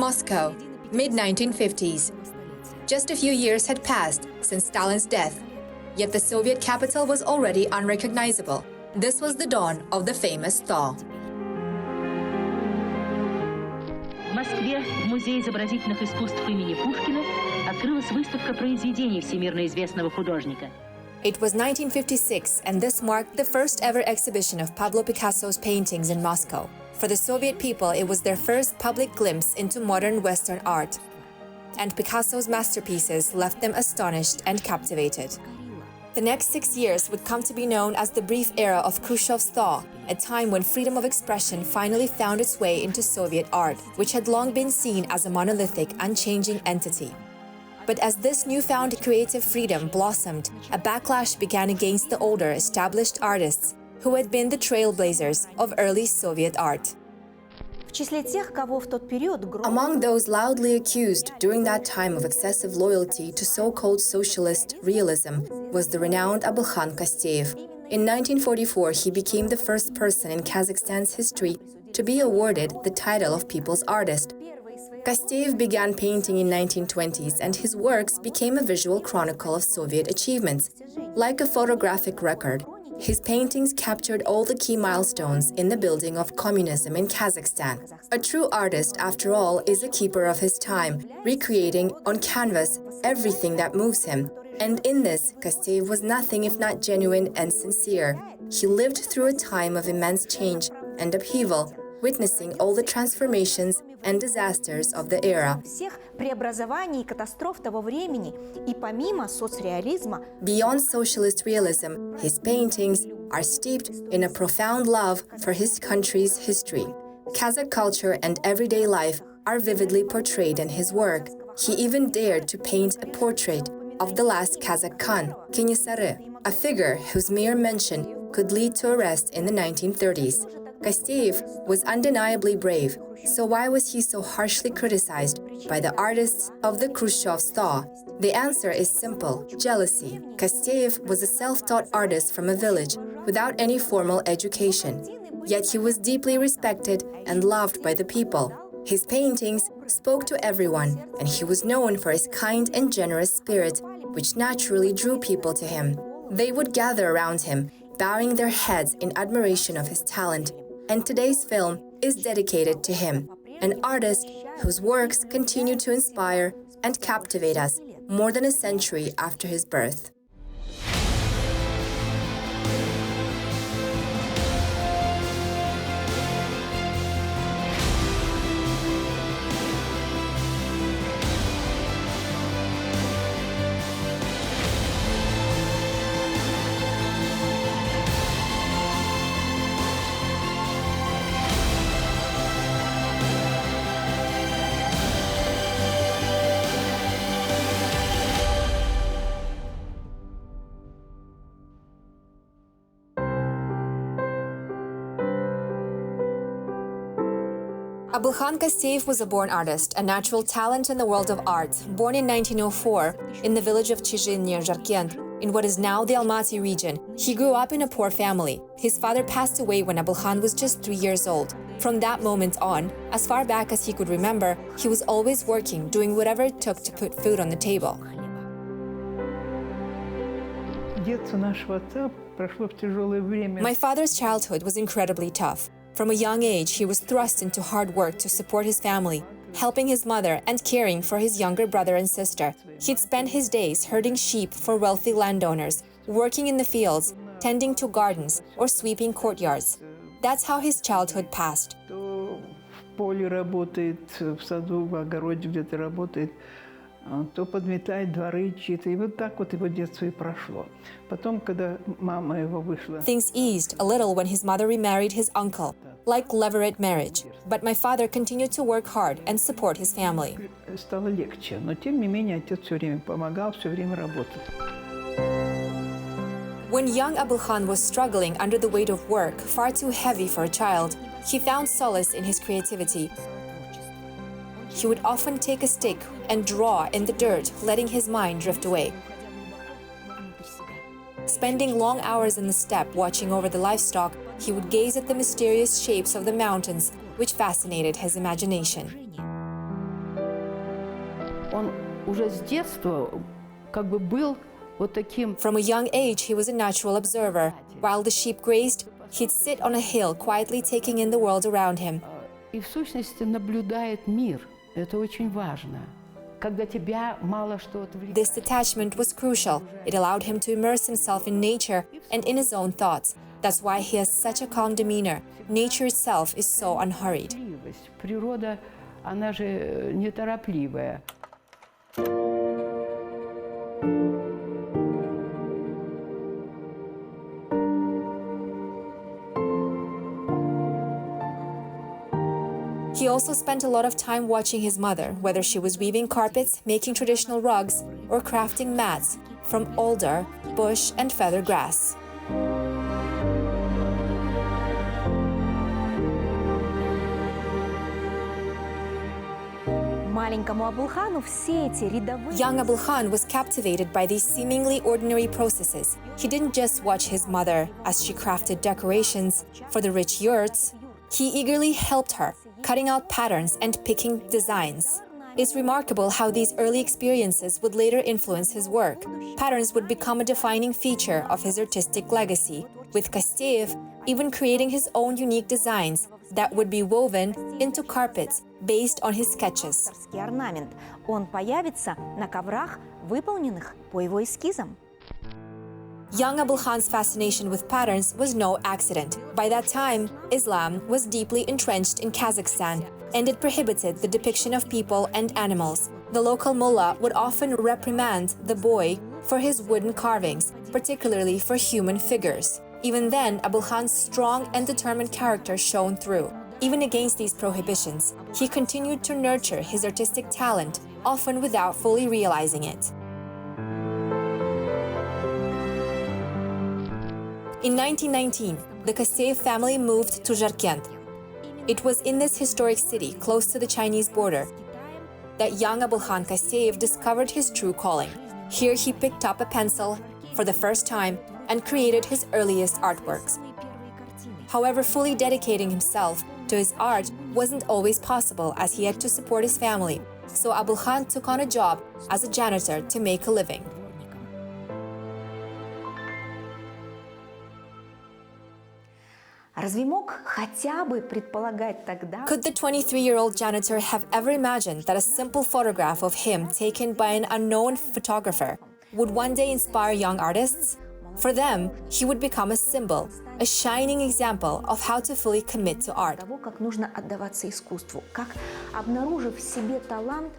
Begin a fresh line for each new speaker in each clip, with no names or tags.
Moscow, mid-1950s. Just a few years had passed since Stalin's death, yet the Soviet capital was already unrecognizable. This was the dawn of the famous thaw.
В Москве в Музее изобразительных искусств имени Пушкина открылась выставка произведений всемирно известного художника.
It was 1956, and this marked the first ever exhibition of Pablo Picasso's paintings in Moscow. For the Soviet people, it was their first public glimpse into modern Western art. And Picasso's masterpieces left them astonished and captivated. The next 6 years would come to be known as the brief era of Khrushchev's thaw, a time when freedom of expression finally found its way into Soviet art, which had long been seen as a monolithic, unchanging entity. But as this newfound creative freedom blossomed, a backlash began against the older, established artists who had been the trailblazers of early Soviet art. Among those loudly accused during that time of excessive loyalty to so-called socialist realism was the renowned Abilkhan Kasteev. In 1944, he became the first person in Kazakhstan's history to be awarded the title of People's Artist. Kasteev began painting in 1920s, and his works became a visual chronicle of Soviet achievements. Like a photographic record, his paintings captured all the key milestones in the building of communism in Kazakhstan. A true artist, after all, is a keeper of his time, recreating on canvas everything that moves him. And in this, Kasteev was nothing if not genuine and sincere. He lived through a time of immense change and upheaval, witnessing all the transformations and disasters of the era. Beyond socialist realism, his paintings are steeped in a profound love for his country's history. Kazakh culture and everyday life are vividly portrayed in his work. He even dared to paint a portrait of the last Kazakh Khan, Kenyasare, a figure whose mere mention could lead to arrest in the 1930s. Kasteev was undeniably brave, so why was he so harshly criticized by the artists of the Khrushchev's thaw? The answer is simple: jealousy. Kasteev was a self-taught artist from a village without any formal education. Yet he was deeply respected and loved by the people. His paintings spoke to everyone, and he was known for his kind and generous spirit, which naturally drew people to him. They would gather around him, bowing their heads in admiration of his talent. And today's film is dedicated to him, an artist whose works continue to inspire and captivate us more than a century after his birth. Abilkhan Kasteev was a born artist, a natural talent in the world of art. Born in 1904 in the village of Chizhin near Jarkent, in what is now the Almaty region, he grew up in a poor family. His father passed away when Abilkhan was just 3 years old. From that moment on, as far back as he could remember, he was always working, doing whatever it took to put food on the table. My father's childhood was incredibly tough. From a young age, he was thrust into hard work to support his family, helping his mother and caring for his younger brother and sister. He'd spend his days herding sheep for wealthy landowners, working in the fields, tending to gardens, or sweeping courtyards. That's how his childhood passed.
То подметает дворы чьи-то. И вот так вот его детство и прошло. Потом, когда мама его вышла...
Things eased a little when his mother remarried his uncle, like levirate marriage. But my father continued to work hard and support his family.
Стало легче, но тем не менее отец все время помогал, все время работал.
When young Abilkhan was struggling under the weight of work, far too heavy for a child, he found solace in his creativity. He would often take a stick and draw in the dirt, letting his mind drift away. Spending long hours in the steppe watching over the livestock, he would gaze at the mysterious shapes of the mountains, which fascinated his imagination.
уже с детства как бы был вот таким.
From a young age, he was a natural observer. While the sheep grazed, he'd sit on a hill, quietly taking in the world around him.
И в сущности наблюдает мир. Это очень важно. Когда тебя мало что отвлекает.
This detachment was crucial. It allowed him to immerse himself in nature and in his own thoughts. That's why he has such a calm demeanor. Nature itself is so unhurried.
Природа, она же неторопливая.
He also spent a lot of time watching his mother, whether she was weaving carpets, making traditional rugs, or crafting mats from alder, bush, and feather grass. Young Abilkhan was captivated by these seemingly ordinary processes. He didn't just watch his mother as she crafted decorations for the rich yurts. He eagerly helped her, cutting out patterns and picking designs. It's remarkable how these early experiences would later influence his work. Patterns would become a defining feature of his artistic legacy, with Kasteev even creating his own unique designs that would be woven into carpets based on his sketches. Young Abilkhan's fascination with patterns was no accident. By that time, Islam was deeply entrenched in Kazakhstan, and it prohibited the depiction of people and animals. The local mullah would often reprimand the boy for his wooden carvings, particularly for human figures. Even then, Abilkhan's strong and determined character shone through. Even against these prohibitions, he continued to nurture his artistic talent, often without fully realizing it. In 1919, the Kasteev family moved to Jarkent. It was in this historic city, close to the Chinese border, that young Abilkhan Kasteev discovered his true calling. Here he picked up a pencil for the first time and created his earliest artworks. However, fully dedicating himself to his art wasn't always possible, as he had to support his family. So Abilkhan took on a job as a janitor to make a living.
Could
the 23-year-old janitor have ever imagined that a simple photograph of him taken by an unknown photographer would one day inspire young artists? For them, he would become a symbol, a shining example of how to fully commit to art.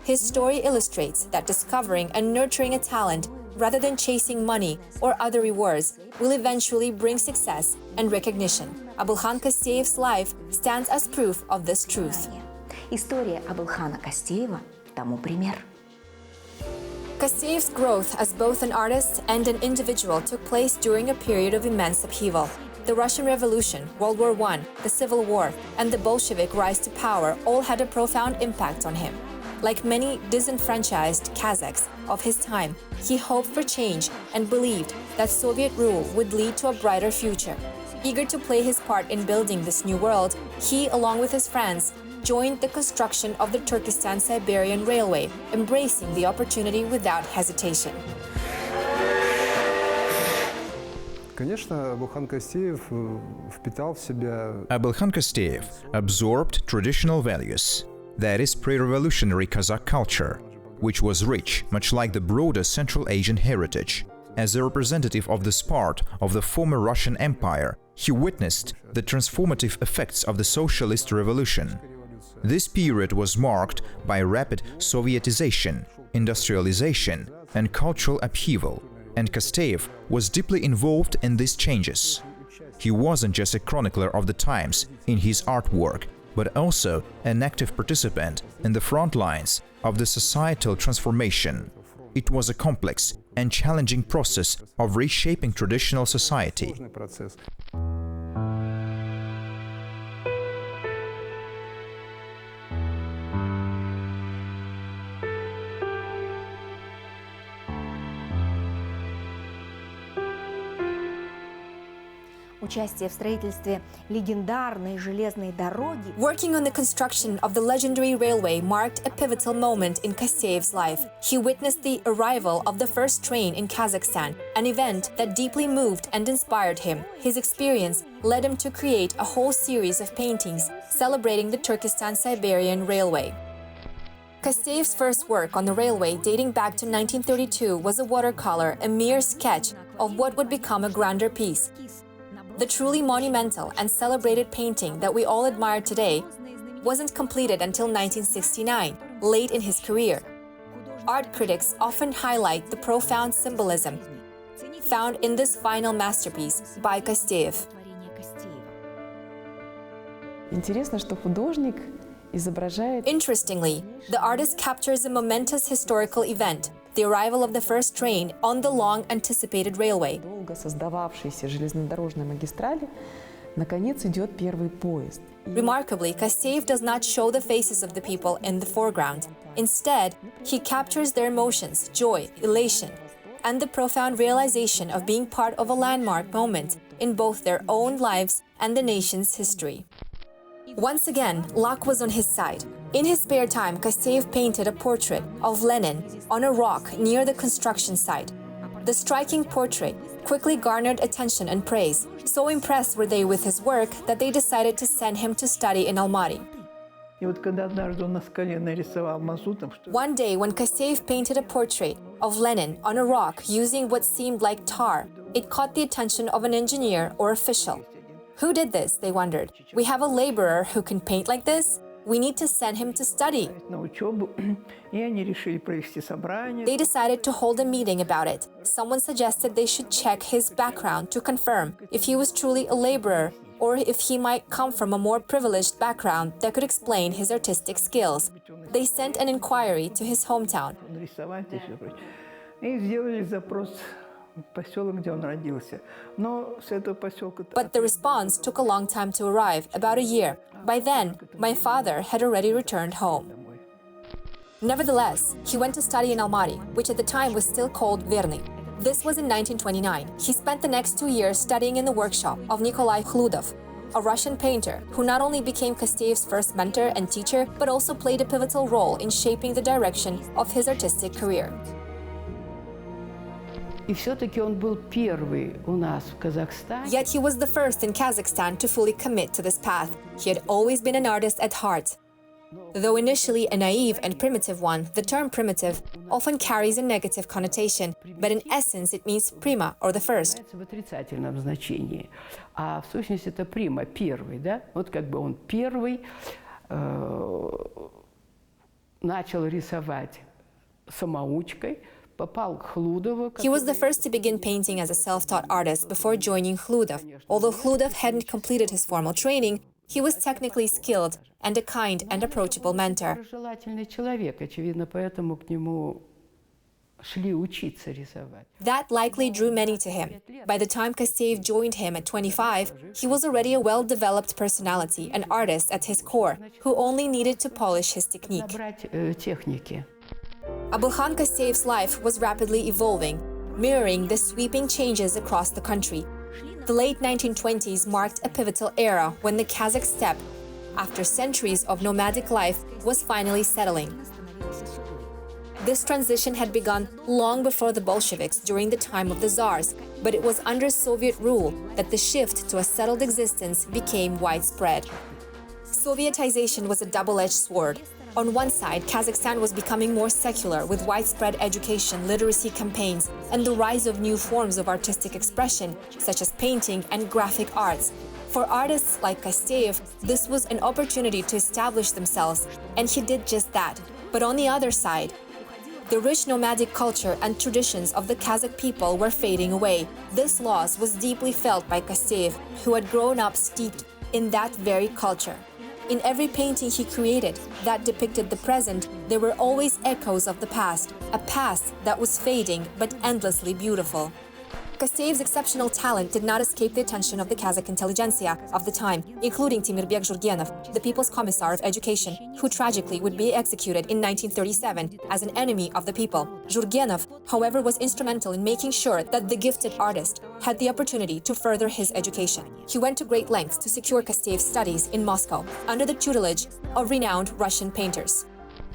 His story illustrates that discovering and nurturing a talent rather than chasing money or other rewards will eventually bring success and recognition. Abilkhan Kasteev's life stands as proof of this truth.
История Абилхана Кастеева тому пример.
Kasteev's growth as both an artist and an individual took place during a period of immense upheaval. The Russian Revolution, World War I, the Civil War, and the Bolshevik rise to power all had a profound impact on him. Like many disenfranchised Kazakhs of his time, he hoped for change and believed that Soviet rule would lead to a brighter future. Eager to play his part in building this new world, he, along with his friends, joined the construction of the Turkestan-Siberian Railway, embracing the opportunity without hesitation.
Abilkhan
Kasteev absorbed traditional values, that is, pre-revolutionary Kazakh culture, which was rich, much like the broader Central Asian heritage. As a representative of this part of the former Russian Empire, he witnessed the transformative effects of the socialist revolution. This period was marked by rapid Sovietization, industrialization, and cultural upheaval, and Kasteev was deeply involved in these changes. He wasn't just a chronicler of the times in his artwork, but also an active participant in the front lines of the societal transformation. It was a complex and challenging process of reshaping traditional society.
Участие в строительстве легендарной железной дороги.
Working on the construction of the legendary railway marked a pivotal moment in Kasteev's life. He witnessed the arrival of the first train in Kazakhstan, an event that deeply moved and inspired him. His experience led him to create a whole series of paintings celebrating the Turkestan-Siberian Railway. Kasteev's first work on the railway, dating back to 1932, was a watercolor, a mere sketch of what would become a grander piece. The truly monumental and celebrated painting that we all admire today wasn't completed until 1969, late in his career. Art critics often highlight the profound symbolism found in this final masterpiece by Kasteev.
Интересно, что художник изображает.
Interestingly, the artist captures a momentous historical event, the arrival of the first train on the long-anticipated railway.
Долго создававшейся железнодорожной магистрали, наконец идет первый поезд.
Remarkably, Kasteev does not show the faces of the people in the foreground. Instead, he captures their emotions, joy, elation, and the profound realization of being part of a landmark moment in both their own lives and the nation's history. Once again, luck was on his side. In his spare time, Kasteev painted a portrait of Lenin on a rock near the construction site. The striking portrait quickly garnered attention and praise. So impressed were they with his work that they decided to send him to study in Almaty. One day, when Kasteev painted a portrait of Lenin on a rock using what seemed like tar, it caught the attention of an engineer or official. Who did this, they wondered. We have a laborer who can paint like this? We need to send him to study. They decided to hold a meeting about it. Someone suggested they should check his background to confirm if he was truly a laborer or if he might come from a more privileged background that could explain his artistic skills. They sent an inquiry to his hometown. But the response took a long time to arrive, about a year. By then, my father had already returned home. Nevertheless, he went to study in Almaty, which at the time was still called Verny. This was in 1929. He spent the next 2 years studying in the workshop of Nikolai Khludov, a Russian painter who not only became Kasteev's first mentor and teacher, but also played a pivotal role in shaping the direction of his artistic career.
Yet
he was the first in Kazakhstan to fully commit to this path. He had always been an artist at heart. Though initially a naive and primitive one, the term primitive often carries a negative connotation, but in essence it means prima, or the first.
в отрицательном значении. А в сущности это прима, первый, да? Вот как бы он первый начал рисовать самоучкой.
He was the first to begin painting as a self-taught artist before joining Khludov. Although Khludov hadn't completed his formal training, he was technically skilled and a kind and approachable mentor. That likely drew many to him. By the time Kasteev joined him at 25, he was already a well-developed personality, an artist at his core, who only needed to polish his technique. Abilkhan Kasteev's life was rapidly evolving, mirroring the sweeping changes across the country. The late 1920s marked a pivotal era when the Kazakh steppe, after centuries of nomadic life, was finally settling. This transition had begun long before the Bolsheviks during the time of the Tsars, but it was under Soviet rule that the shift to a settled existence became widespread. Sovietization was a double-edged sword. On one side, Kazakhstan was becoming more secular with widespread education, literacy campaigns, and the rise of new forms of artistic expression, such as painting and graphic arts. For artists like Kasteev, this was an opportunity to establish themselves, and he did just that. But on the other side, the rich nomadic culture and traditions of the Kazakh people were fading away. This loss was deeply felt by Kasteev, who had grown up steeped in that very culture. In every painting he created that depicted the present, there were always echoes of the past, a past that was fading but endlessly beautiful. Kasteev's exceptional talent did not escape the attention of the Kazakh intelligentsia of the time, including Timirbek Zhurgenov, the People's Commissar of Education, who tragically would be executed in 1937 as an enemy of the people. Zhurgenov, however, was instrumental in making sure that the gifted artist had the opportunity to further his education. He went to great lengths to secure Kasteev's studies in Moscow, under the tutelage of renowned Russian painters.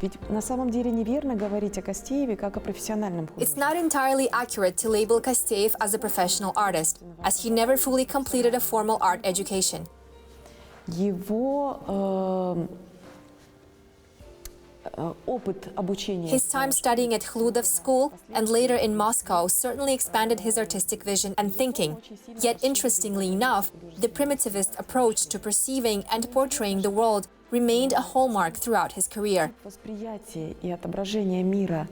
Ведь на самом деле неверно говорить о Кастееве как о профессиональном художнике.
It's not entirely accurate to label Kasteev as a professional artist, as he never fully completed a formal art education.
Его опыт обучения.
His time studying at Khludov school and later in Moscow certainly expanded his artistic vision and thinking. Yet interestingly enough, the primitivist approach to perceiving and portraying the world remained a hallmark throughout his career.
Восприятие и отображение мира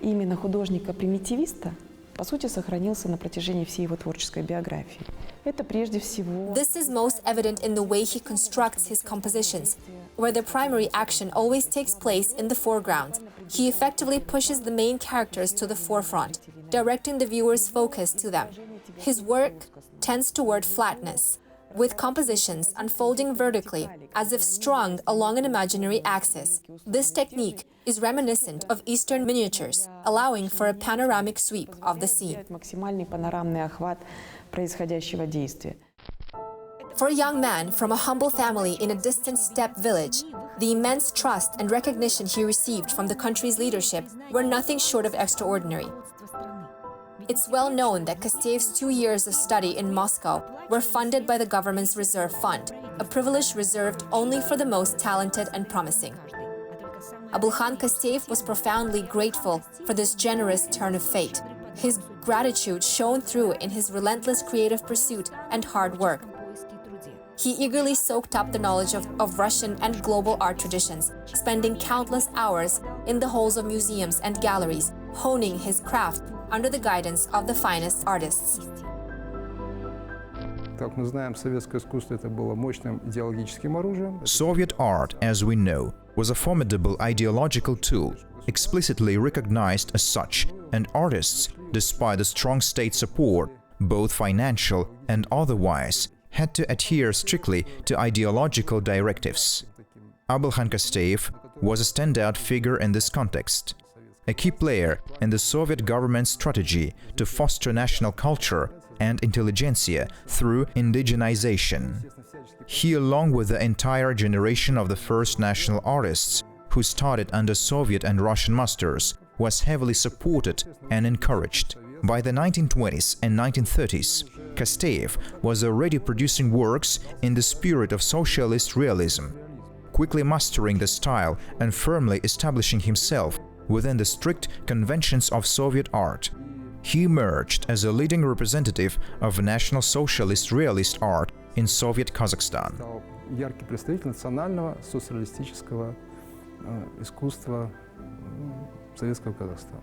именно художника-примитивиста по сути сохранился на протяжении всей его творческой биографии. Это прежде всего.
This is most evident in the way he constructs his compositions, where the primary action always takes place in the foreground. He effectively pushes the main characters to the forefront, directing the viewer's focus to them. His work tends toward flatness, with compositions unfolding vertically, as if strung along an imaginary axis. This technique is reminiscent of Eastern miniatures, allowing for a panoramic sweep of the scene.
Максимальный панорамный охват происходящего действия.
For a young man from a humble family in a distant steppe village, the immense trust and recognition he received from the country's leadership were nothing short of extraordinary. It's well known that Kasteev's 2 years of study in Moscow were funded by the government's reserve fund, a privilege reserved only for the most talented and promising. Abilkhan Kasteev was profoundly grateful for this generous turn of fate. His gratitude shone through in his relentless creative pursuit and hard work. He eagerly soaked up the knowledge of Russian and global art traditions, spending countless hours in the halls of museums and galleries, honing his craft under the guidance of the finest artists.
Soviet art, as we know, was a formidable ideological tool, explicitly recognized as such, and artists, despite the strong state support, both financial and otherwise, had to adhere strictly to ideological directives. Abilkhan Kasteev was a standout figure in this context, a key player in the Soviet government's strategy to foster national culture and intelligentsia through indigenization. He, along with the entire generation of the first national artists who started under Soviet and Russian masters, was heavily supported and encouraged. By the 1920s and 1930s, Kasteev was already producing works in the spirit of socialist realism, quickly mastering the style and firmly establishing himself within the strict conventions of Soviet art. He emerged as a leading representative of National Socialist realist art in Soviet Kazakhstan.
Яркий представитель национального социалистического искусства советского Казахстана.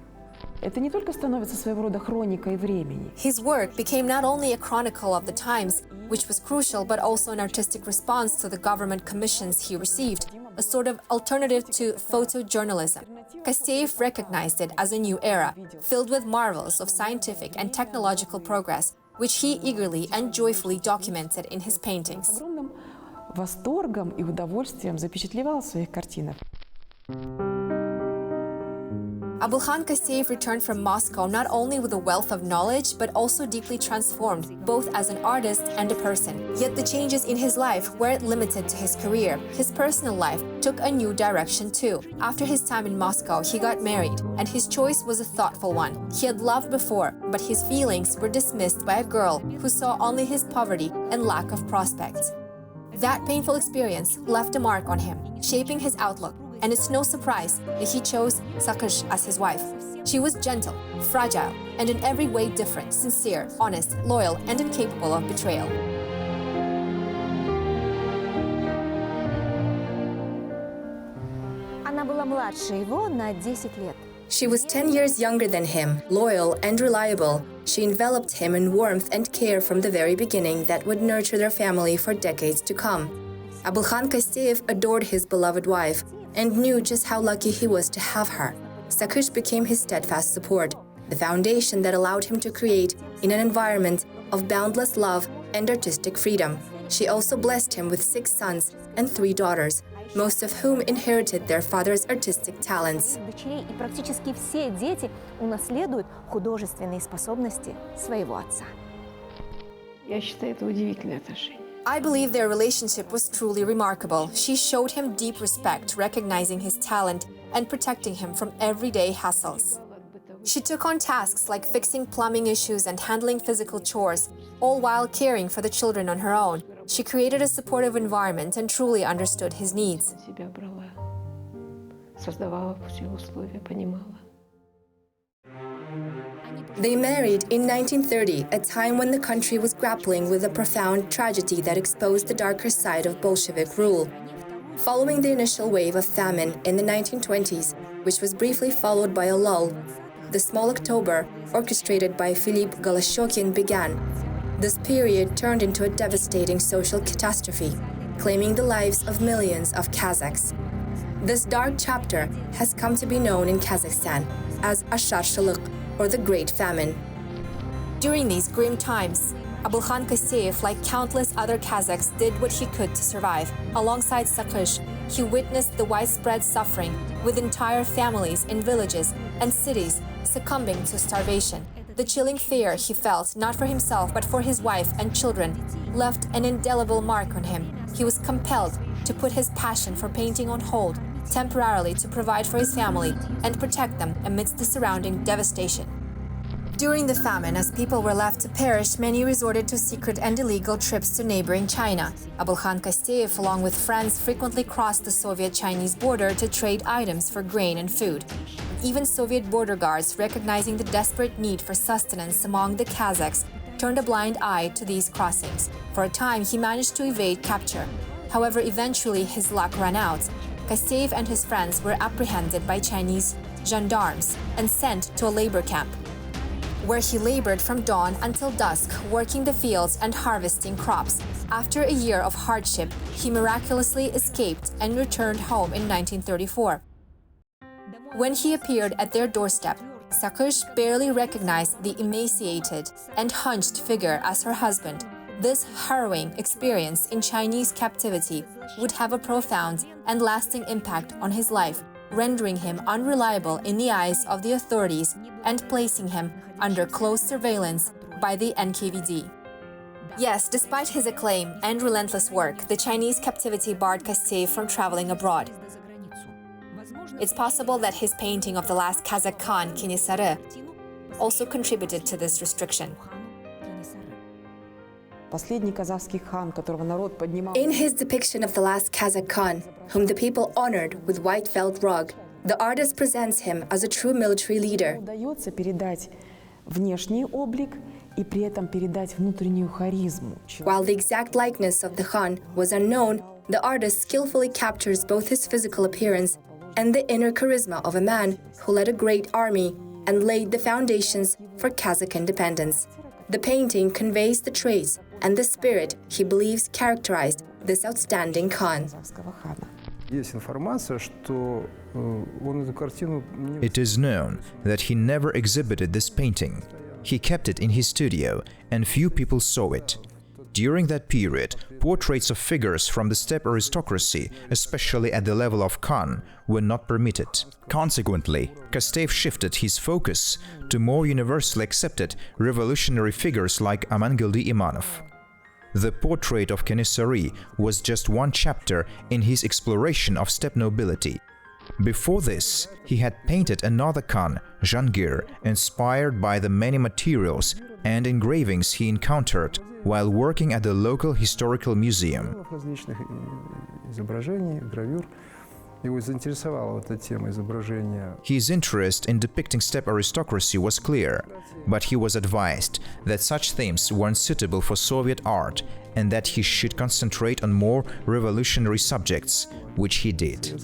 Это не только становится своего рода хроникой времени.
His work became not only a chronicle of the times, which was crucial, but also an artistic response to the government commissions he received, a sort of alternative to photojournalism. Kasteev recognized it as a new era, filled with marvels of scientific and technological progress, which he eagerly and joyfully documented in his paintings.
С огромным восторгом и удовольствием запечатлевал в своих картинах.
Abilkhan Kasteev returned from Moscow not only with a wealth of knowledge, but also deeply transformed, both as an artist and a person. Yet the changes in his life weren't limited to his career. His personal life took a new direction too. After his time in Moscow, he got married, and his choice was a thoughtful one. He had loved before, but his feelings were dismissed by a girl who saw only his poverty and lack of prospects. That painful experience left a mark on him, shaping his outlook. And it's no surprise that he chose Sakhish as his wife. She was gentle, fragile, and in every way different, sincere, honest, loyal, and incapable of betrayal.
Она была младше его на 10 лет.
She was 10 years younger than him, loyal and reliable. She enveloped him in warmth and care from the very beginning that would nurture their family for decades to come. Abilkhan Kasteev adored his beloved wife and knew just how lucky he was to have her. Sakhish became his steadfast support, the foundation that allowed him to create in an environment of boundless love and artistic freedom. She also blessed him with 6 sons and 3 daughters, most of whom inherited their father's artistic talents.
Дочерей, и практически все дети унаследуют художественные способности своего отца.
Я считаю, это удивительное отношение.
I believe their relationship was truly remarkable. She showed him deep respect, recognizing his talent and protecting him from everyday hassles. She took on tasks like fixing plumbing issues and handling physical chores, all while caring for the children on her own. She created a supportive environment and truly understood his needs.
Себя брала, создавала все условия, понимала.
They married in 1930, a time when the country was grappling with a profound tragedy that exposed the darker side of Bolshevik rule. Following the initial wave of famine in the 1920s, which was briefly followed by a lull, the Small October, orchestrated by Philippe Goloshokin, began. This period turned into a devastating social catastrophe, claiming the lives of millions of Kazakhs. This dark chapter has come to be known in Kazakhstan as Asharshaluk, or the Great Famine. During these grim times, Abilkhan Kasteev, like countless other Kazakhs, did what he could to survive. Alongside Sakhish, he witnessed the widespread suffering, with entire families in villages and cities succumbing to starvation. The chilling fear he felt, not for himself but for his wife and children, left an indelible mark on him. He was compelled to put his passion for painting on hold, temporarily to provide for his family and protect them amidst the surrounding devastation. During the famine, as people were left to perish, many resorted to secret and illegal trips to neighboring China. Abilkhan Kasteev, along with friends, frequently crossed the Soviet-Chinese border to trade items for grain and food. Even Soviet border guards, recognizing the desperate need for sustenance among the Kazakhs, turned a blind eye to these crossings. For a time, he managed to evade capture. However, eventually his luck ran out. Kasteev and his friends were apprehended by Chinese gendarmes and sent to a labor camp, where he labored from dawn until dusk, working the fields and harvesting crops. After a year of hardship, he miraculously escaped and returned home in 1934. When he appeared at their doorstep, Sakhish barely recognized the emaciated and hunched figure as her husband. This harrowing experience in Chinese captivity would have a profound and lasting impact on his life, rendering him unreliable in the eyes of the authorities and placing him under close surveillance by the NKVD. Yes, despite his acclaim and relentless work, the Chinese captivity barred Kasteev from traveling abroad. It's possible that his painting of the last Kazakh Khan, Kenisare, also contributed to this restriction.
Последний казахский хан, которого народ поднимал.
In his depiction of the last Kazakh Khan, whom the people honored with white felt rug, the artist presents him as a true military leader.
Удается передать внешний облик и при этом передать внутреннюю харизму.
While the exact likeness of the Khan was unknown, the artist skillfully captures both his physical appearance and the inner charisma of a man who led a great army and laid the foundations for Kazakh independence. The painting conveys the traits and the spirit he believes characterized this outstanding Khan.
Есть информация, что он эту картину...
It is known that he never exhibited this painting. He kept it in his studio, and few people saw it. During that period, portraits of figures from the steppe aristocracy, especially at the level of Khan, were not permitted. Consequently, Kasteev shifted his focus to more universally accepted revolutionary figures like Amangildy Imanov. The portrait of Kenisare was just one chapter in his exploration of steppe nobility. Before this, he had painted another Khan, Jangir, inspired by the many materials and engravings he encountered while working at the local historical museum. His interest in depicting steppe aristocracy was clear, but he was advised that such themes weren't suitable for Soviet art and that he should concentrate on more revolutionary subjects, which he did.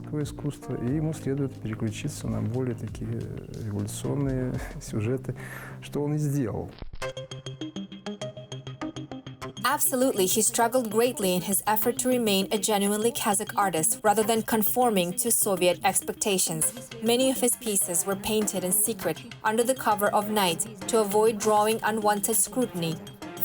Absolutely, he struggled greatly in his effort to remain a genuinely Kazakh artist rather than conforming to Soviet expectations. Many of his pieces were painted in secret under the cover of night to avoid drawing unwanted scrutiny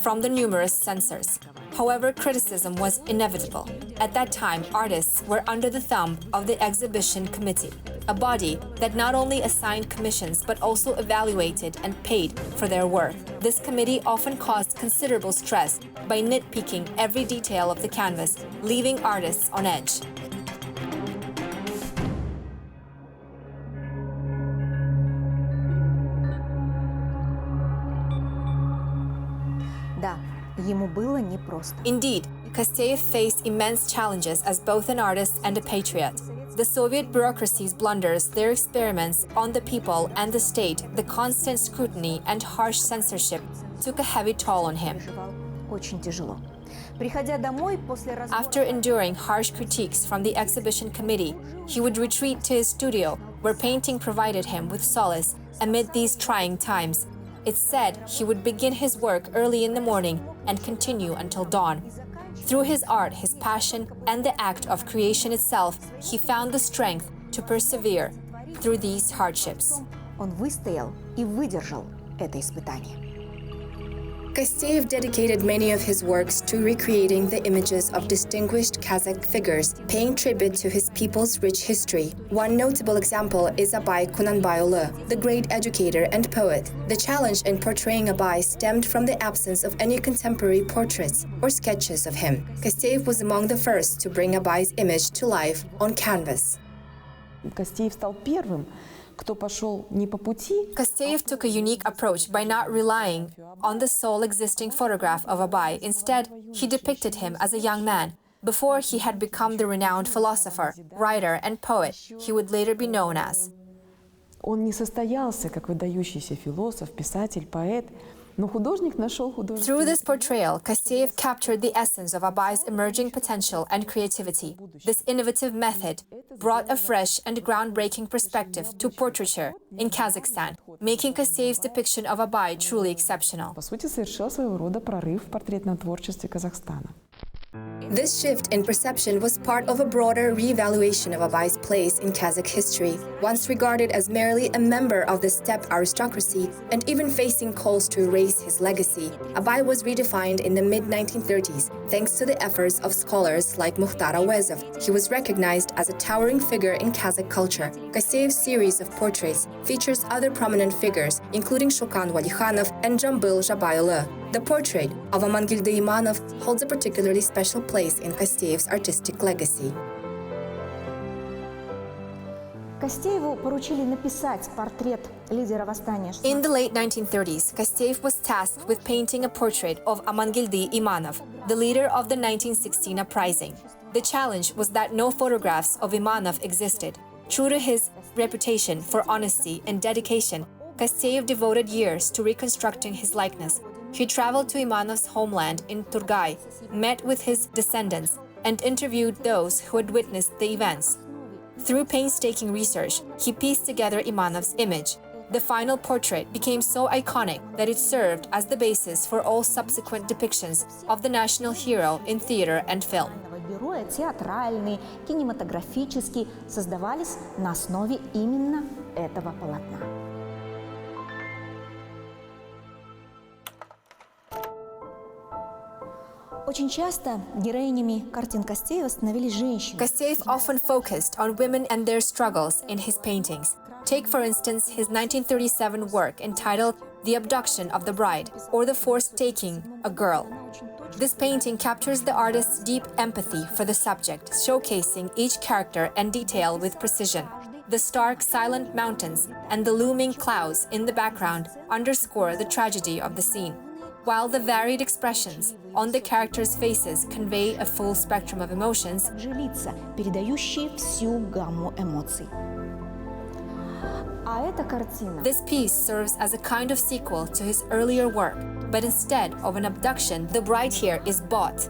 from the numerous censors. However, criticism was inevitable. At that time, artists were under the thumb of the exhibition committee, a body that not only assigned commissions but also evaluated and paid for their work. This committee often caused considerable stress by nitpicking every detail of the canvas, leaving artists on edge.
Да, ему было непросто.
Indeed, Kasteev faced immense challenges as both an artist and a patriot. The Soviet bureaucracy's blunders, their experiments on the people and the state, the constant scrutiny and harsh censorship took a heavy toll on him.
Очень тяжело. Приходя домой после
After enduring harsh critiques from the exhibition committee, he would retreat to his studio, where painting provided him with solace amid these trying times. It's said he would begin his work early in the morning and continue until dawn. Through his art, his passion, and the act of creation itself, he found the strength to persevere through these hardships.
он выстоял и выдержал это испытание.
Kasteev dedicated many of his works to recreating the images of distinguished Kazakh figures, paying tribute to his people's rich history. One notable example is Abay Kunanbayulu, the great educator and poet. The challenge in portraying Abay stemmed from the absence of any contemporary portraits or sketches of him. Kasteev was among the first to bring Abay's image to life on canvas.
Кастеев стал первым, кто пошел не по пути.
Kasteev took a unique approach by not relying on the sole existing photograph of Abay. Instead, he depicted him as a young man. Before he had become the renowned philosopher, writer, and poet he would later be known as.
Он не состоялся как выдающийся философ, писатель, поэт, но художник нашел художественный.
Through this portrayal, Kasteev captured the essence of Abay's emerging potential and creativity. This innovative method brought a fresh and groundbreaking perspective to portraiture in Kazakhstan, making Kasteev's depiction of Abay truly exceptional.
По сути, совершил своего рода прорыв в портретном творчестве Казахстана.
This shift in perception was part of a broader re-evaluation of Abay's place in Kazakh history. Once regarded as merely a member of the steppe aristocracy and even facing calls to erase his legacy, Abay was redefined in the mid-1930s thanks to the efforts of scholars like Mukhtar Awezov. He was recognized as a towering figure in Kazakh culture. Kasteev's series of portraits features other prominent figures, including Shokan Walikhanov and Jambil Jabayulu. The portrait of Amangildy Imanov holds a particularly special place in Kasteev's artistic legacy.
Кастееву поручили написать портрет лидера восстания.
In the late 1930s, Kasteev was tasked with painting a portrait of Amangildy Imanov, the leader of the 1916 uprising. The challenge was that no photographs of Imanov existed. True to his reputation for honesty and dedication, Kasteev devoted years to reconstructing his likeness. He traveled to Imanov's homeland in Turgai, met with his descendants, and interviewed those who had witnessed the events. Through painstaking research, he pieced together Imanov's image. The final portrait became so iconic that it served as the basis for all subsequent depictions of the national hero in theater and film.
Герои театральные, кинематографические создавались на основе именно этого полотна. Очень часто героинями картин Кастеева становились женщины.
Kasteev often focused on women and their struggles in his paintings. Take, for instance, his 1937 work entitled The Abduction of the Bride, or The Forced Taking a Girl. This painting captures the artist's deep empathy for the subject, showcasing each character and detail with precision. The stark, silent mountains and the looming clouds in the background underscore the tragedy of the scene, while the varied expressions on the characters' faces convey a full spectrum of emotions.
Лица, передающие всю гамму эмоций. А эта картина
This piece serves as a kind of sequel to his earlier work, but instead of an abduction, the bride here is bought.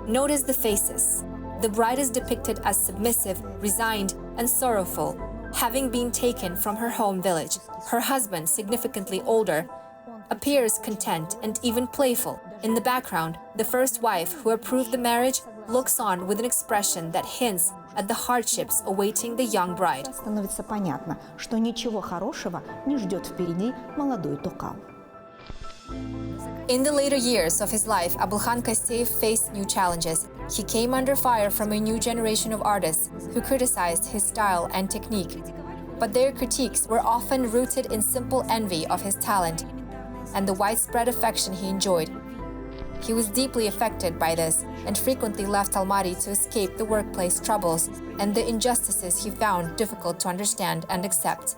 Notice the faces. The bride is depicted as submissive, resigned, and sorrowful, having been taken from her home village. Her husband, significantly older, appears content and even playful, In the background, the first wife who approved the marriage looks on with an expression that hints at the hardships awaiting the young bride.
Становится понятно, что ничего хорошего не ждет впереди молодой Токал.
In the later years of his life, Abilkhan Kasteev faced new challenges. He came under fire from a new generation of artists who criticized his style and technique. But their critiques were often rooted in simple envy of his talent and the widespread affection he enjoyed. He was deeply affected by this and frequently left Almaty to escape the workplace troubles and the injustices he found difficult to understand and accept.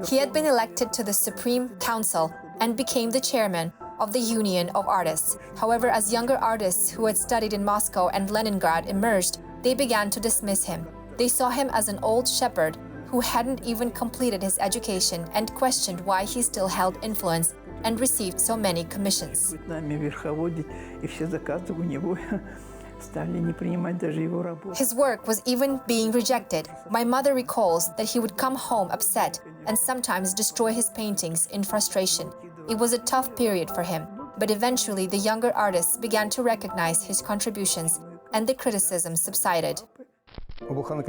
He had been elected to the Supreme Council and became the chairman of the Union of Artists. However, as younger artists who had studied in Moscow and Leningrad emerged, they began to dismiss him. They saw him as an old shepherd who hadn't even completed his education and questioned why he still held influence and received so many commissions. His work was even being rejected. My mother recalls that he would come home upset and sometimes destroy his paintings in frustration. It was a tough period for him, but eventually the younger artists began to recognize his contributions and the criticism subsided.
Abilkhan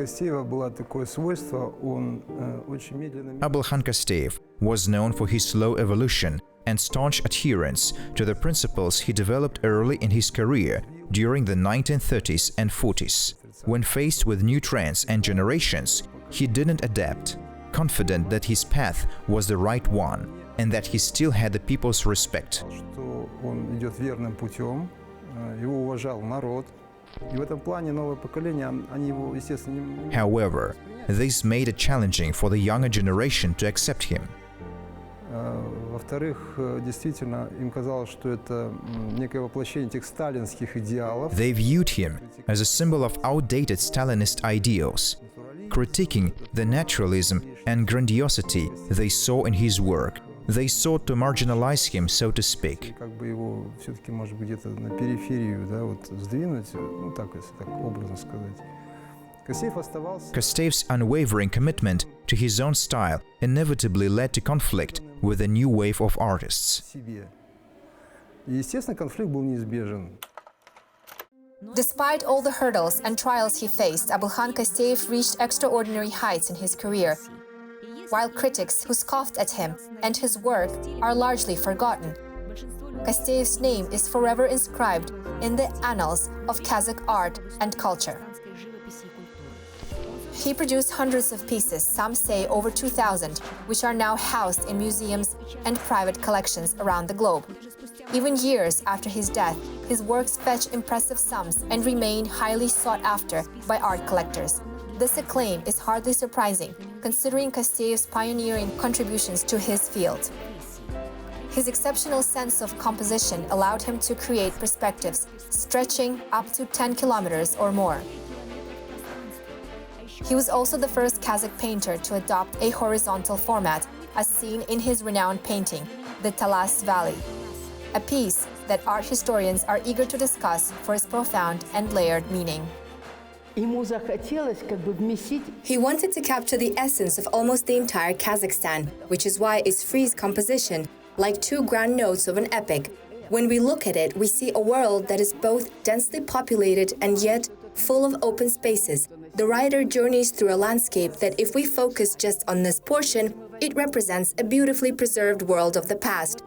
Kasteev was known for his slow evolution and staunch adherence to the principles he developed early in his career during the 1930s and 40s. When faced with new trends and generations, he didn't adapt, confident that his path was the right one and that he still had the people's respect. However, this made it challenging for the younger generation to accept him. They viewed him as a symbol of outdated Stalinist ideals, critiquing the naturalism and grandiosity they saw in his work. They sought to marginalize him, so to speak. Kasteev's unwavering commitment to his own style inevitably led to conflict with a new wave of artists.
Despite all the hurdles and trials he faced, Abilkhan Kasteev reached extraordinary heights in his career, while critics who scoffed at him and his work are largely forgotten. Kasteev's name is forever inscribed in the annals of Kazakh art and culture. He produced hundreds of pieces, some say over 2,000, which are now housed in museums and private collections around the globe. Even years after his death, his works fetch impressive sums and remain highly sought after by art collectors. This acclaim is hardly surprising, considering Kasteev's pioneering contributions to his field. His exceptional sense of composition allowed him to create perspectives stretching up to 10 kilometers or more. He was also the first Kazakh painter to adopt a horizontal format, as seen in his renowned painting, The Talas Valley, a piece that art historians are eager to discuss for its profound and layered meaning. He wanted to capture the essence of almost the entire Kazakhstan, which is why its frieze composition, like two grand notes of an epic. When we look at it, we see a world that is both densely populated and yet full of open spaces. The writer journeys through a landscape that, if we focus just on this portion, it represents a beautifully preserved world of the past.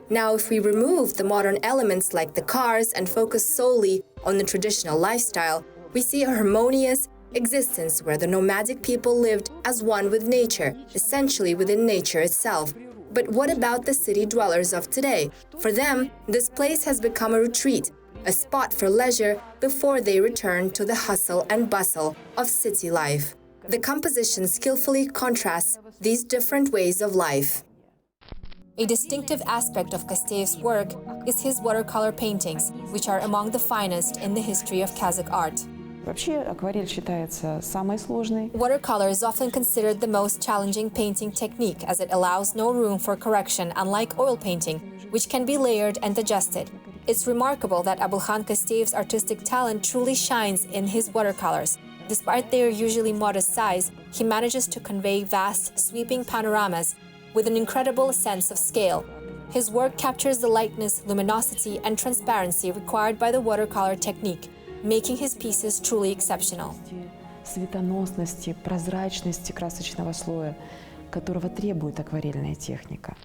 Now, if we remove the modern elements like the cars and focus solely on the traditional lifestyle, we see a harmonious existence where the nomadic people lived as one with nature, essentially within nature itself. But what about the city dwellers of today? For them, this place has become a retreat, a spot for leisure before they return to the hustle and bustle of city life. The composition skillfully contrasts these different ways of life. A distinctive aspect of Kasteev's work is his watercolor paintings, which are among the finest in the history of Kazakh art. Watercolor is often considered the most challenging painting technique as it allows no room for correction, unlike oil painting, which can be layered and adjusted. It's remarkable that Abilkhan Kasteev's artistic talent truly shines in his watercolors. Despite their usually modest size, he manages to convey vast, sweeping panoramas with an incredible sense of scale. His work captures the lightness, luminosity, and transparency required by the watercolor technique, making his pieces truly exceptional.
Светоносности, прозрачности красочного слоя, которого требует акварельная техника.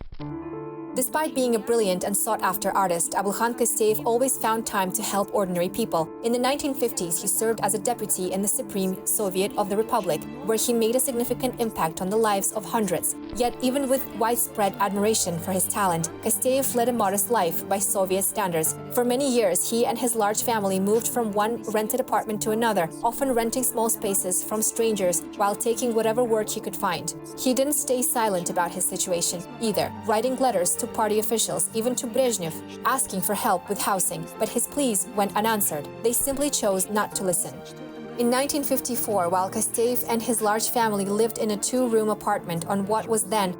Despite being a brilliant and sought-after artist, Abilkhan Kasteev always found time to help ordinary people. In the 1950s, he served as a deputy in the Supreme Soviet of the Republic, where he made a significant impact on the lives of hundreds. Yet, even with widespread admiration for his talent, Kasteev led a modest life by Soviet standards. For many years, he and his large family moved from one rented apartment to another, often renting small spaces from strangers while taking whatever work he could find. He didn't stay silent about his situation either, writing letters to party officials, even to Brezhnev, asking for help with housing, but his pleas went unanswered. They simply chose not to listen. In 1954, while Kasteev and his large family lived in a two-room apartment on what was then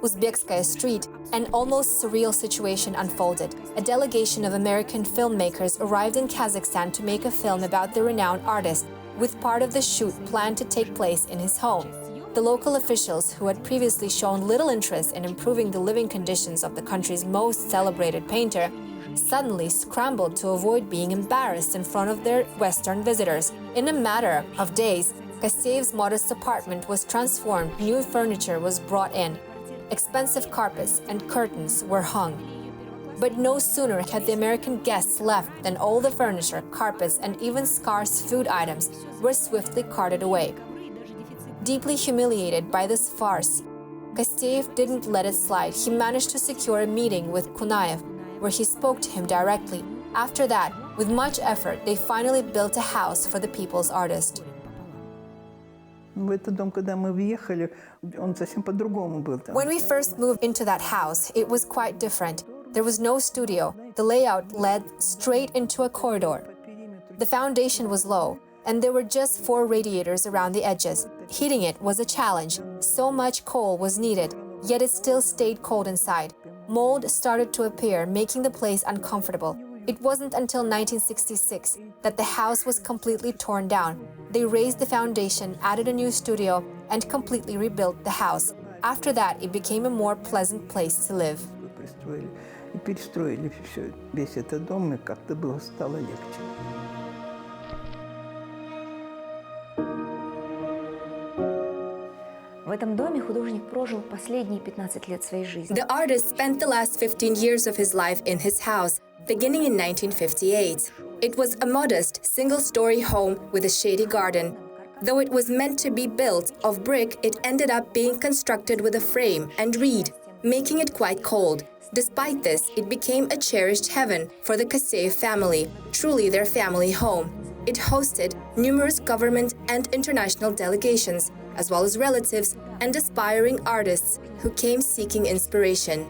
Uzbekskaya Street, an almost surreal situation unfolded. A delegation of American filmmakers arrived in Kazakhstan to make a film about the renowned artist, with part of the shoot planned to take place in his home. The local officials, who had previously shown little interest in improving the living conditions of the country's most celebrated painter, suddenly scrambled to avoid being embarrassed in front of their Western visitors. In a matter of days, Kasteev's modest apartment was transformed, new furniture was brought in, expensive carpets and curtains were hung. But no sooner had the American guests left than all the furniture, carpets, and even scarce food items were swiftly carted away. Deeply humiliated by this farce, Kasteev didn't let it slide. He managed to secure a meeting with Kunaev, where he spoke to him directly. After that, with much effort, they finally built a house for the people's artist.
В этот дом, когда мы въехали, он совсем по-другому был.
When we first moved into that house, it was quite different. There was no studio. The layout led straight into a corridor. The foundation was low, and there were just 4 radiators around the edges. Heating it was a challenge. So much coal was needed, yet it still stayed cold inside. Mold started to appear, making the place uncomfortable. It wasn't until 1966 that the house was completely torn down. They raised the foundation, added a new studio, and completely rebuilt the house. After that, it became a more pleasant place to live.
Пристроили и перестроили все, весь этот дом, и как-то было стало легче.
В этом доме художник прожил последние 15 лет своей жизни.
The artist spent the last 15 years of his life in his house, beginning in 1958. It was a modest, single-story home with a shady garden. Though it was meant to be built of brick, it ended up being constructed with a frame and reed, making it quite cold. Despite this, it became a cherished heaven for the Kasteev family, truly their family home. It hosted numerous government and international delegations, as well as relatives and aspiring artists who came seeking inspiration.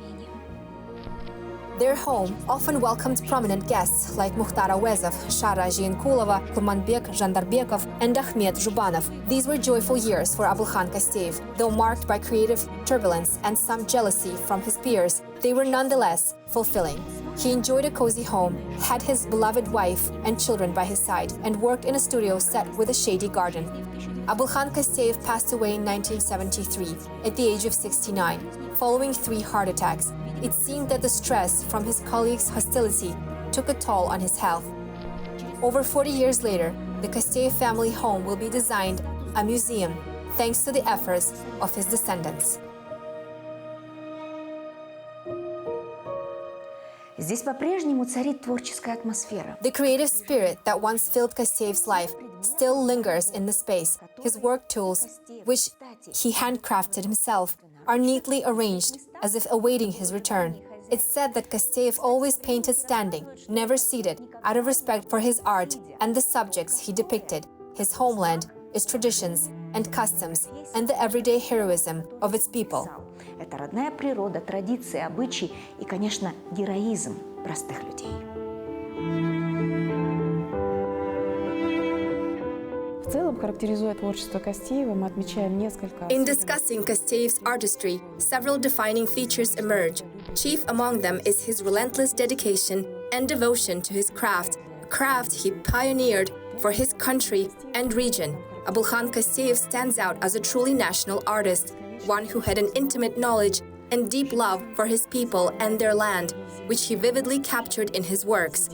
Their home often welcomed prominent guests like Mukhtar Awezov, Shara Zhienkulova, Kurmanbek Zhandarbekov, and Ahmed Zhubanov. These were joyful years for Abilkhan Kasteev. Though marked by creative turbulence and some jealousy from his peers, they were nonetheless fulfilling. He enjoyed a cozy home, had his beloved wife and children by his side, and worked in a studio set with a shady garden. Abilkhan Kasteev passed away in 1973 at the age of 69, following 3 heart attacks. It seemed that the stress from his colleagues' hostility took a toll on his health. Over 40 years later, the Kasteev family home will be designed a museum, thanks to the efforts of his descendants.
Здесь по-прежнему царит творческая атмосфера.
The creative spirit that once filled Kasteev's life still lingers in the space. His work tools, which he handcrafted himself, are neatly arranged as if awaiting his return. It's said that Kasteev always painted standing, never seated, out of respect for his art and the subjects he depicted, his homeland, its traditions and customs, and the everyday heroism of its people.
Это родная природа, традиции, обычаи и, конечно, героизм простых людей.
В целом, характеризуя творчество Кастеева, мы отмечаем несколько...
In discussing Kasteev's artistry, several defining features emerge. Chief among them is his relentless dedication and devotion to his craft, a craft he pioneered for his country and region. Abilkhan Kasteev stands out as a truly national artist, one who had an intimate knowledge and deep love for his people and their land, which he vividly captured in his works.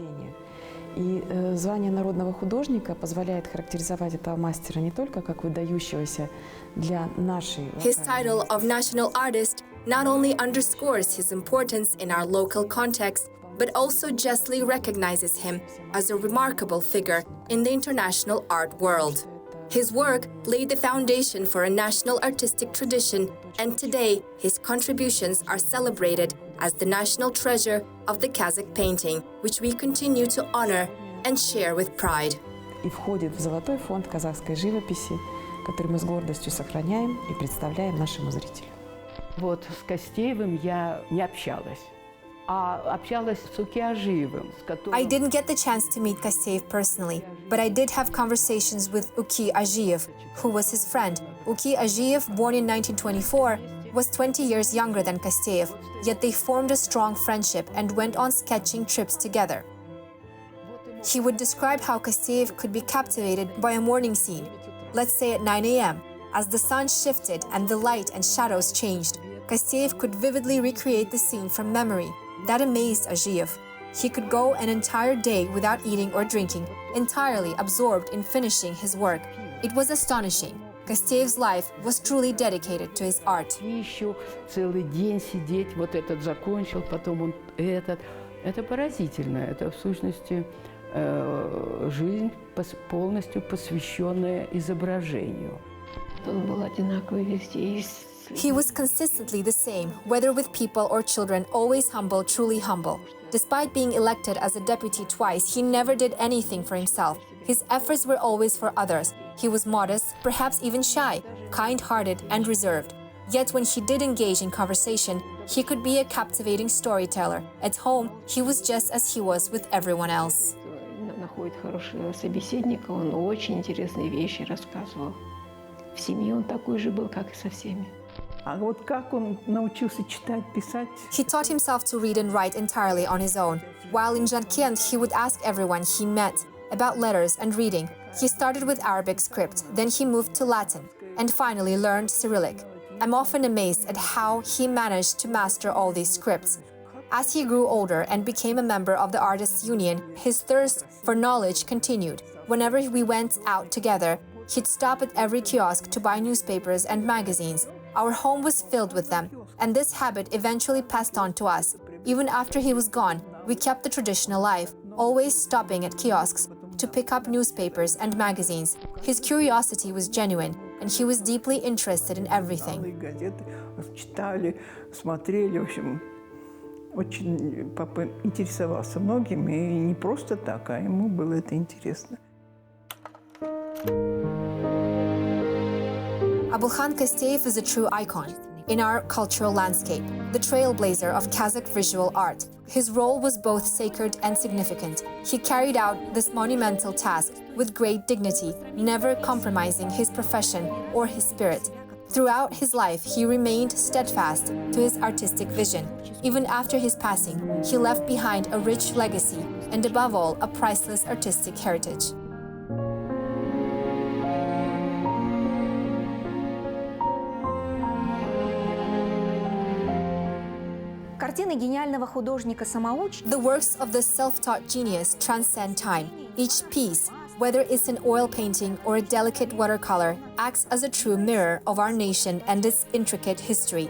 И звание народного художника позволяет характеризовать этого мастера не только как выдающегося для нашей...
His title of national artist not only underscores his importance in our local context, but also justly recognizes him as a remarkable figure in the international art world. His work laid the foundation for a national artistic tradition, and today his contributions are celebrated as the national treasure of the Kazakh painting, which we continue to honor and share with pride.
И входит в золотой фонд казахской живописи, который мы с гордостью сохраняем и представляем нашему зрителю.
Вот с Кастеевым я не общалась, а общалась с Укиажиевым, с которым...
I didn't get the chance to meet Kasteev personally, but I did have conversations with Uki Agiev, who was his friend. Uki Agiev, born in 1924, was 20 years younger than Kasteev, yet they formed a strong friendship and went on sketching trips together. He would describe how Kasteev could be captivated by a morning scene, let's say at 9 a.m. As the sun shifted and the light and shadows changed, Kasteev could vividly recreate the scene from memory. That amazed Agiev. He could go an entire day without eating or drinking, entirely absorbed in finishing his work. It was astonishing. Kasteev's life was truly dedicated to his art.
Еще целый день сидеть, вот этот закончил, потом он этот. Это поразительно. Это в сущности жизнь полностью посвященная изображению.
Он был одинаковый везде.
He was consistently the same, whether with people or children, always humble, truly humble. Despite being elected as a deputy twice, he never did anything for himself. His efforts were always for others. He was modest, perhaps even shy, kind-hearted and reserved. Yet when he did engage in conversation, he could be a captivating storyteller. At home, he was just as he was with everyone else.
Находит хорошего собеседника, он очень интересные вещи рассказывал. В семье он такой же был, как и со всеми.
А вот как он научился читать, писать?
He taught himself to read and write entirely on his own. While in Jarkent, he would ask everyone he met about letters and reading. He started with Arabic script, then he moved to Latin, and finally learned Cyrillic. I'm often amazed at how he managed to master all these scripts. As he grew older and became a member of the Artists' Union, his thirst for knowledge continued. Whenever we went out together, he'd stop at every kiosk to buy newspapers and magazines. Our home was filled with them, and this habit eventually passed on to us. Even after he was gone, we kept the tradition alive, always stopping at kiosks to pick up newspapers and magazines. His curiosity was genuine, and he was deeply interested in everything.
Газеты читали, смотрели, в общем, очень папа интересовался многими, и не просто так, а ему было это интересно.
Abilkhan Kasteev is a true icon in our cultural landscape, the trailblazer of Kazakh visual art. His role was both sacred and significant. He carried out this monumental task with great dignity, never compromising his profession or his spirit. Throughout his life, he remained steadfast to his artistic vision. Even after his passing, he left behind a rich legacy and, above all, a priceless artistic heritage.
Картины гениального художника-самоучки.
The works of the self-taught genius transcend time. Each piece, whether it's an oil painting or a delicate watercolor, acts as a true mirror of our nation and its intricate history.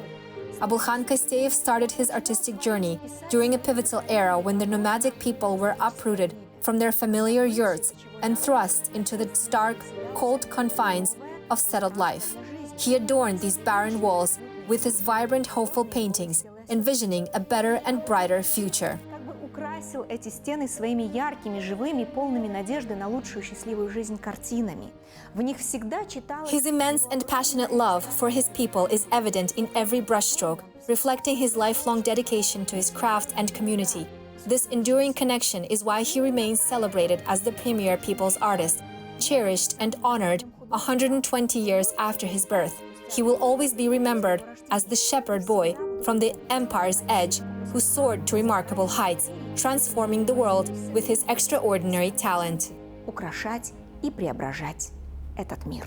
Abilkhan Kasteev started his artistic journey during a pivotal era when the nomadic people were uprooted from their familiar yurts and thrust into the stark, cold confines of settled life. He adorned these barren walls with his vibrant, hopeful paintings, envisioning a better and brighter future.
Украсил эти стены своими яркими, живыми, полными надежды на лучшую счастливую жизнь картинами. В них всегда читалось...
His immense and passionate love for his people is evident in every brushstroke, reflecting his lifelong dedication to his craft and community. This enduring connection is why he remains celebrated as the premier people's artist, cherished and honored 120 years after his birth. He will always be remembered as the shepherd boy from the empire's edge who soared to remarkable heights, transforming the world with his extraordinary talent.
Украшать и преображать. этот мир.